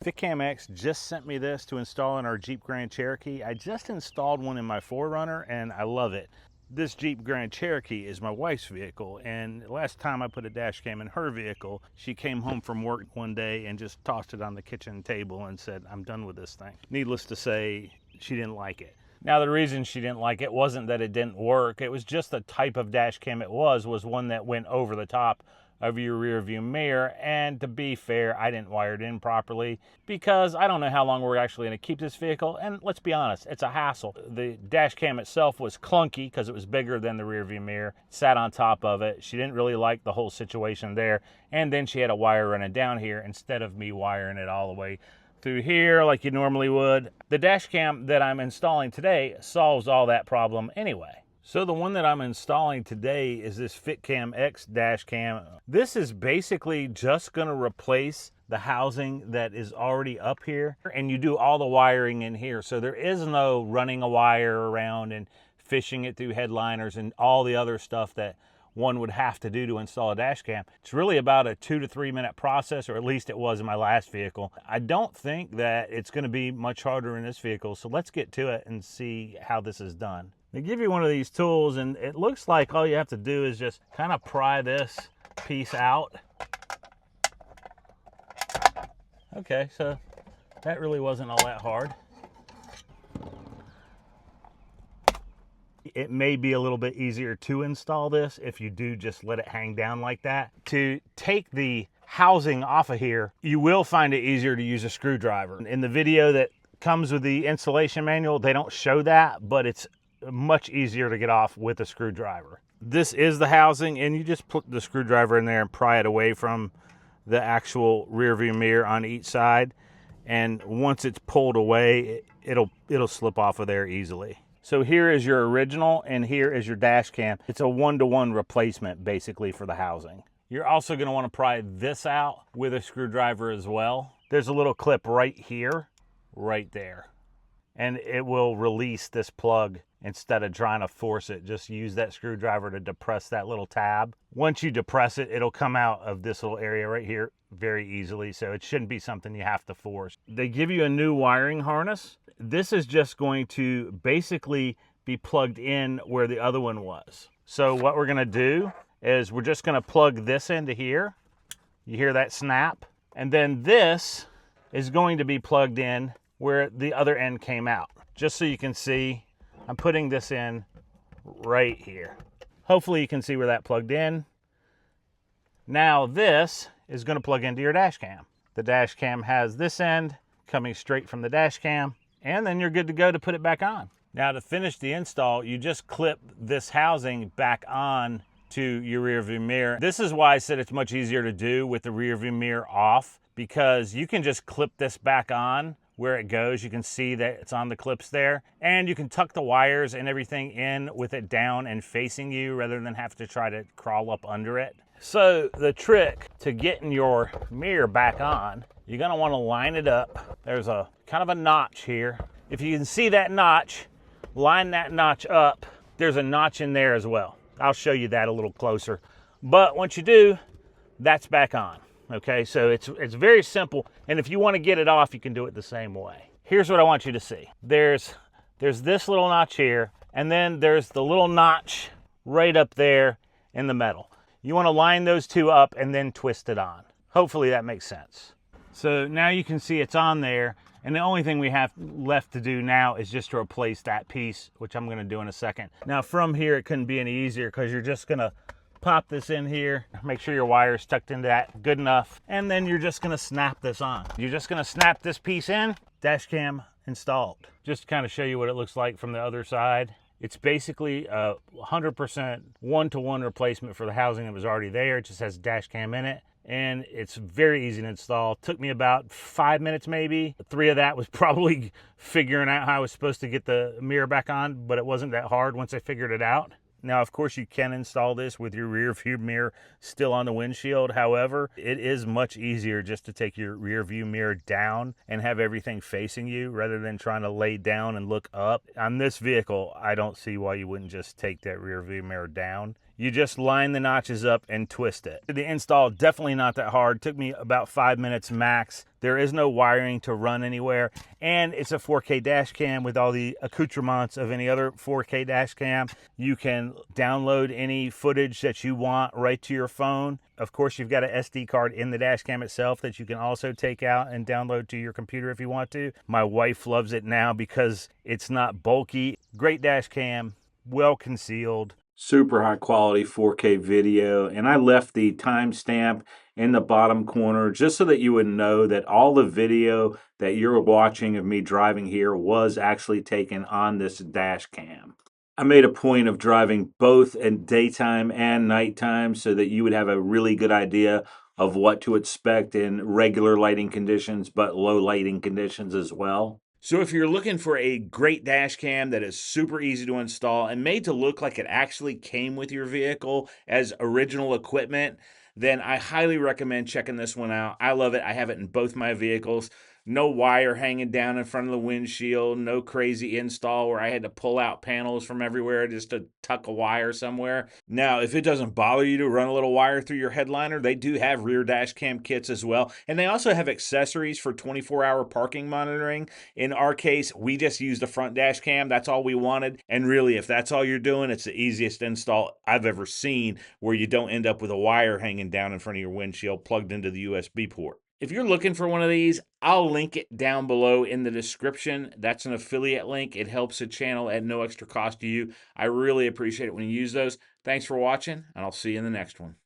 FITCAMX just sent me this to install in our Jeep Grand Cherokee. I just installed one in my 4Runner and I love it. This Jeep Grand Cherokee is my wife's vehicle, and last time I put a dash cam in her vehicle, she came home from work one day and just tossed it on the kitchen table and said, "I'm done with this thing." Needless to say, she didn't like it. Now, the reason she didn't like it wasn't that it didn't work. It was just the type of dash cam it was one that went over the top of your rear view mirror. And to be fair, I didn't wire it in properly because I don't know how long we're actually going to keep this vehicle. And let's be honest, it's a hassle. The dash cam itself was clunky because it was bigger than the rear view mirror, sat on top of it. She didn't really like the whole situation there. And then she had a wire running down here instead of me wiring it all the way through here like you normally would. The dash cam that I'm installing today solves all that problem anyway. So the one that I'm installing today is this FITCAMX dash cam. This is basically just going to replace the housing that is already up here, and you do all the wiring in here. So there is no running a wire around and fishing it through headliners and all the other stuff that one would have to do to install a dash cam. It's really about a 2 to 3 minute process, or at least it was in my last vehicle. I don't think that it's going to be much harder in this vehicle, so let's get to it and see how this is done. They give you one of these tools, and it looks like all you have to do is just kind of pry this piece out. Okay, so that really wasn't all that hard. It may be a little bit easier to install this if you do just let it hang down like that. To take the housing off of here, you will find it easier to use a screwdriver. In the video that comes with the installation manual, they don't show that, but it's much easier to get off with a screwdriver. This is the housing, and you just put the screwdriver in there and pry it away from the actual rear view mirror on each side. And once it's pulled away, it'll slip off of there easily. So here is your original, and here is your dash cam. It's a 1-to-1 replacement basically for the housing. You're also going to want to pry this out with a screwdriver as well. There's a little clip right here, right there, and it will release this plug. Instead of trying to force it, just use that screwdriver to depress that little tab. Once you depress it, it'll come out of this little area right here very easily, so it shouldn't be something you have to force. They give you a new wiring harness. This is just going to basically be plugged in where the other one was. So what we're gonna do is we're just gonna plug this into here. You hear that snap? And then this is going to be plugged in where the other end came out. Just so you can see, I'm putting this in right here. Hopefully you can see where that plugged in. Now this is going to plug into your dash cam. The dash cam has this end coming straight from the dash cam, and then you're good to go to put it back on. Now to finish the install, you just clip this housing back on to your rear view mirror. This is why I said it's much easier to do with the rear view mirror off, because you can just clip this back on where it goes. You can see that it's on the clips there, and you can tuck the wires and everything in with it down and facing you rather than have to try to crawl up under it. So the trick to getting your mirror back on, you're going to want to line it up. There's a kind of a notch here. If you can see that notch, line that notch up. There's a notch in there as well. I'll show you that a little closer. But once you do, that's back on. Okay, so it's very simple, and if you want to get it off, you can do it the same way. Here's what I want you to see. There's this little notch here, and then there's the little notch right up there in the metal. You want to line those two up and then twist it on. Hopefully that makes sense. So now you can see it's on there, and the only thing we have left to do now is just to replace that piece, which I'm going to do in a second. Now from here, it couldn't be any easier because you're just going to pop this in here, make sure your wire's tucked into that good enough, and then you're just gonna snap this on. You're just gonna snap this piece in, dash cam installed. Just to kind of show you what it looks like from the other side. It's basically a 100% 1-to-1 replacement for the housing that was already there. It just has dash cam in it, and it's very easy to install. Took me about 5 minutes maybe. 3 of that was probably figuring out how I was supposed to get the mirror back on, but it wasn't that hard once I figured it out. Now, of course, you can install this with your rear view mirror still on the windshield. However, it is much easier just to take your rear view mirror down and have everything facing you rather than trying to lay down and look up. On this vehicle, I don't see why you wouldn't just take that rear view mirror down. You just line the notches up and twist it. The install, definitely not that hard. It took me about 5 minutes max. There is no wiring to run anywhere, and it's a 4K dash cam with all the accoutrements of any other 4K dash cam. You can download any footage that you want right to your phone. Of course, you've got an SD card in the dash cam itself that you can also take out and download to your computer if you want to. My wife loves it now because it's not bulky. Great dash cam, well concealed. Super high quality 4K video, and I left the timestamp in the bottom corner just so that you would know that all the video that you're watching of me driving here was actually taken on this dash cam. I made a point of driving both in daytime and nighttime so that you would have a really good idea of what to expect in regular lighting conditions, but low lighting conditions as well. So if you're looking for a great dash cam that is super easy to install and made to look like it actually came with your vehicle as original equipment, then I highly recommend checking this one out. I love it. I have it in both my vehicles. No wire hanging down in front of the windshield, no crazy install where I had to pull out panels from everywhere just to tuck a wire somewhere. Now, if it doesn't bother you to run a little wire through your headliner, they do have rear dash cam kits as well. And they also have accessories for 24-hour parking monitoring. In our case, we just used the front dash cam. That's all we wanted. And really, if that's all you're doing, it's the easiest install I've ever seen where you don't end up with a wire hanging down in front of your windshield plugged into the USB port. If you're looking for one of these, I'll link it down below in the description. That's an affiliate link. It helps the channel at no extra cost to you. I really appreciate it when you use those. Thanks for watching, and I'll see you in the next one.